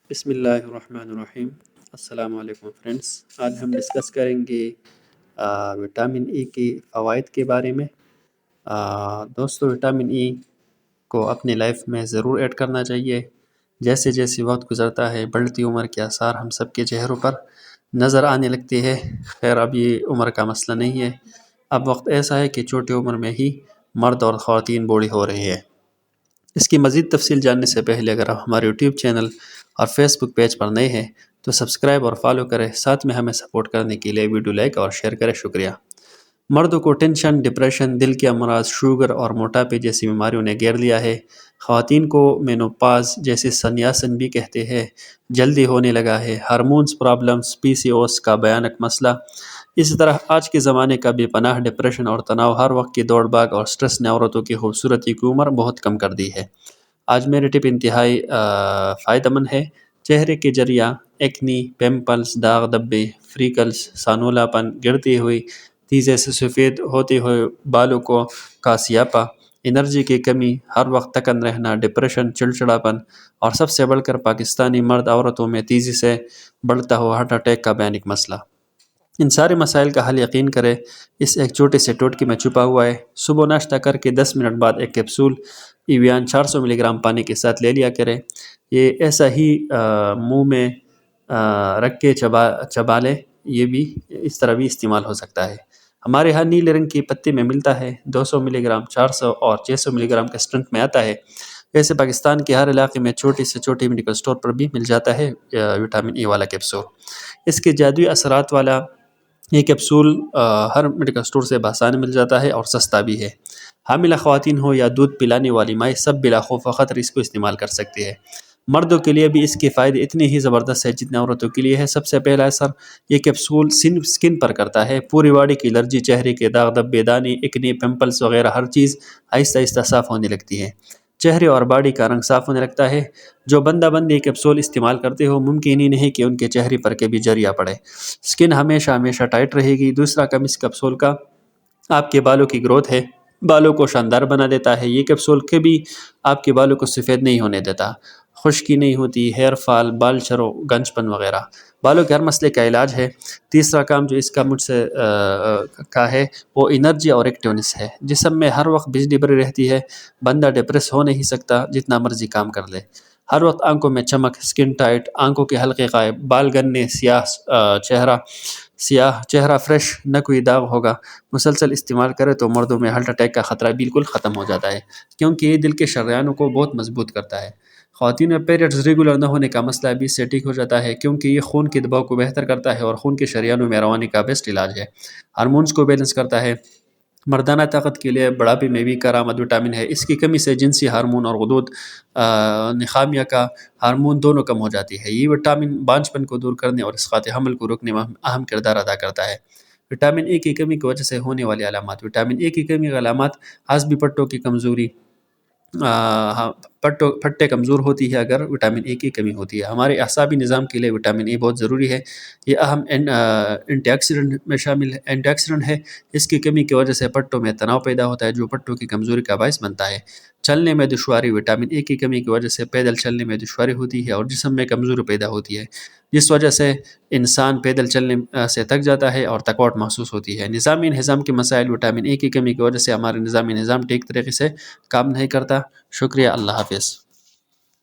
بسم اللہ الرحمن الرحیم۔ السلام علیکم فرینڈس، آج ہم ڈسکس کریں گے وٹامن ای کے فوائد کے بارے میں۔ دوستو، وٹامن ای کو اپنی لائف میں ضرور ایڈ کرنا چاہیے۔ جیسے جیسے وقت گزرتا ہے بڑھتی عمر کے آثار ہم سب کے چہروں پر نظر آنے لگتے ہیں۔ خیر، اب یہ عمر کا مسئلہ نہیں ہے، اب وقت ایسا ہے کہ چھوٹی عمر میں ہی مرد اور خواتین بوڑھی ہو رہی ہے۔ اس کی مزید تفصیل جاننے سے پہلے اگر آپ ہمارے یوٹیوب چینل اور فیس بک پیج پر نئے ہیں تو سبسکرائب اور فالو کریں، ساتھ میں ہمیں سپورٹ کرنے کے لیے ویڈیو لائک اور شیئر کریں۔ شکریہ۔ مردوں کو ٹینشن، ڈپریشن، دل کے امراض، شوگر اور موٹاپے جیسی بیماریوں نے گھیر لیا ہے۔ خواتین کو مینوپاز جیسے سنیاسن بھی کہتے ہیں جلدی ہونے لگا ہے۔ ہارمونز پرابلمز، پی سی اوز کا بھیانک مسئلہ، اسی طرح آج کے زمانے کا بے پناہ ڈپریشن اور تناؤ، ہر وقت کی دوڑ بھاگ اور سٹریس نے عورتوں کی خوبصورتی کی عمر بہت کم کر دی ہے۔ آج میری ٹپ انتہائی فائدہ مند ہے۔ چہرے کے ذریعہ ایکنی، پمپلز، داغ دھبے، فریکلز، سانولا پن، گرتی ہوئی تیزے سے سفید ہوتے ہوئے بالوں کا سیاپا، انرجی کی کمی، ہر وقت تکن رہنا، ڈپریشن، چڑچڑاپن اور سب سے بڑھ کر پاکستانی مرد عورتوں میں تیزی سے بڑھتا ہوا ہارٹ اٹیک کا بھیانک مسئلہ۔ ان سارے مسائل کا حل یقین کریں اس ایک چھوٹے سے ٹوٹکے میں چھپا ہوا ہے۔ صبح ناشتہ کر کے 10 منٹ بعد ایک کیپسول ایویان 400 ملی گرام پانی کے ساتھ لے لیا کریں۔ یہ ایسا ہی منہ میں رکھ کے چبا لے، یہ بھی اس طرح بھی استعمال ہو سکتا ہے۔ ہمارے ہاں نیلے رنگ کی پتی میں ملتا ہے، 200 ملی گرام، 400 اور 600 ملی گرام کے اسٹرنتھ میں آتا ہے۔ ویسے پاکستان کے ہر علاقے میں چھوٹی سے چھوٹی میڈیکل سٹور پر بھی مل جاتا ہے وٹامن ای والا کیپسول۔ اس کے جادوئی اثرات والا یہ کیپسول ہر میڈیکل سٹور سے بآسانی مل جاتا ہے اور سستا بھی ہے۔ حاملہ خواتین ہو یا دودھ پلانے والی مائیں، سب بلا خوف خطر اس کو استعمال کر سکتی ہے۔ مردوں کے لیے بھی اس کے فائدے اتنے ہی زبردست ہے جتنے عورتوں کے لیے ہے۔ سب سے پہلا اثر یہ کیپسول سکن پر کرتا ہے۔ پوری باڈی کی الرجی، چہرے کے داغ دھبے، دانے، ایکنی، پمپلز وغیرہ ہر چیز آہستہ آہستہ صاف ہونے لگتی ہے۔ چہرے اور باڈی کا رنگ صاف ہونے لگتا ہے۔ جو بندہ بندی کیپسول استعمال کرتے ہو ممکن ہی نہیں کہ ان کے چہرے پر کبھی جریا پڑے۔ سکن ہمیشہ ٹائٹ رہے گی۔ دوسرا کام اس کیپسول کا آپ کے بالوں کی گروتھ ہے، بالوں کو شاندار بنا دیتا ہے۔ یہ کیپسول کبھی آپ کے بالوں کو سفید نہیں ہونے دیتا، خشکی نہیں ہوتی، ہیئر فال، بال چرو، گنج پن وغیرہ، بالوں کے ہر مسئلے کا علاج ہے۔ تیسرا کام جو اس کا مجھ سے کا ہے وہ انرجی اور ایکٹیونس ہے۔ جسم میں ہر وقت بجلی بھری رہتی ہے، بندہ ڈپریس ہو نہیں سکتا جتنا مرضی کام کر لے۔ ہر وقت آنکھوں میں چمک، سکن ٹائٹ، آنکھوں کے حلقے غائب، بال گنے، سیاہ چہرہ فریش، نہ کوئی داغ ہوگا۔ مسلسل استعمال کرے تو مردوں میں ہارٹ اٹیک کا خطرہ بالکل ختم ہو جاتا ہے، کیونکہ یہ دل کے شریانوں کو بہت مضبوط کرتا ہے۔ خواتین میں پیریڈز ریگولر نہ ہونے کا مسئلہ بھی اس سے ٹھیک ہو جاتا ہے، کیونکہ یہ خون کے دباؤ کو بہتر کرتا ہے اور خون کے شریانوں میں روانی کا بیسٹ علاج ہے۔ ہارمونز کو بیلنس کرتا ہے۔ مردانہ طاقت کے لیے بڑھاپے میں بھی کارآمد وٹامن ہے۔ اس کی کمی سے جنسی ہارمون اور غدود نخامیہ کا ہارمون دونوں کم ہو جاتی ہے۔ یہ وٹامن بانجھ پن کو دور کرنے اور اسقاط حمل کو روکنے میں اہم کردار ادا کرتا ہے۔ وٹامن اے کی کمی کی وجہ سے ہونے والی علامات۔ وٹامن اے کی کمی کے علامات: عصبی پٹوں کی کمزوری، پٹیں کمزور ہوتی ہے اگر وٹامن اے کی کمی ہوتی ہے۔ ہمارے اعصابی نظام کے لیے وٹامن اے بہت ضروری ہے۔ یہ اہم اینٹی آکسیڈنٹ میں شامل اینٹی آکسیڈنٹ ہے۔ اس کی کمی کی وجہ سے پٹوں میں تناؤ پیدا ہوتا ہے جو پٹوں کی کمزوری کا باعث بنتا ہے۔ چلنے میں دشواری: وٹامن اے کی کمی کی وجہ سے پیدل چلنے میں دشواری ہوتی ہے اور جسم میں کمزوری پیدا ہوتی ہے، جس وجہ سے انسان پیدل چلنے سے تھک جاتا ہے اور تھکاوٹ محسوس ہوتی ہے۔ نظامی نظام کے مسائل: وٹامن اے کی کمی کی وجہ سے ہمارا نظامی نظام ٹھیک طریقے سے کام نہیں کرتا۔ شکریہ، اللہ حافظ۔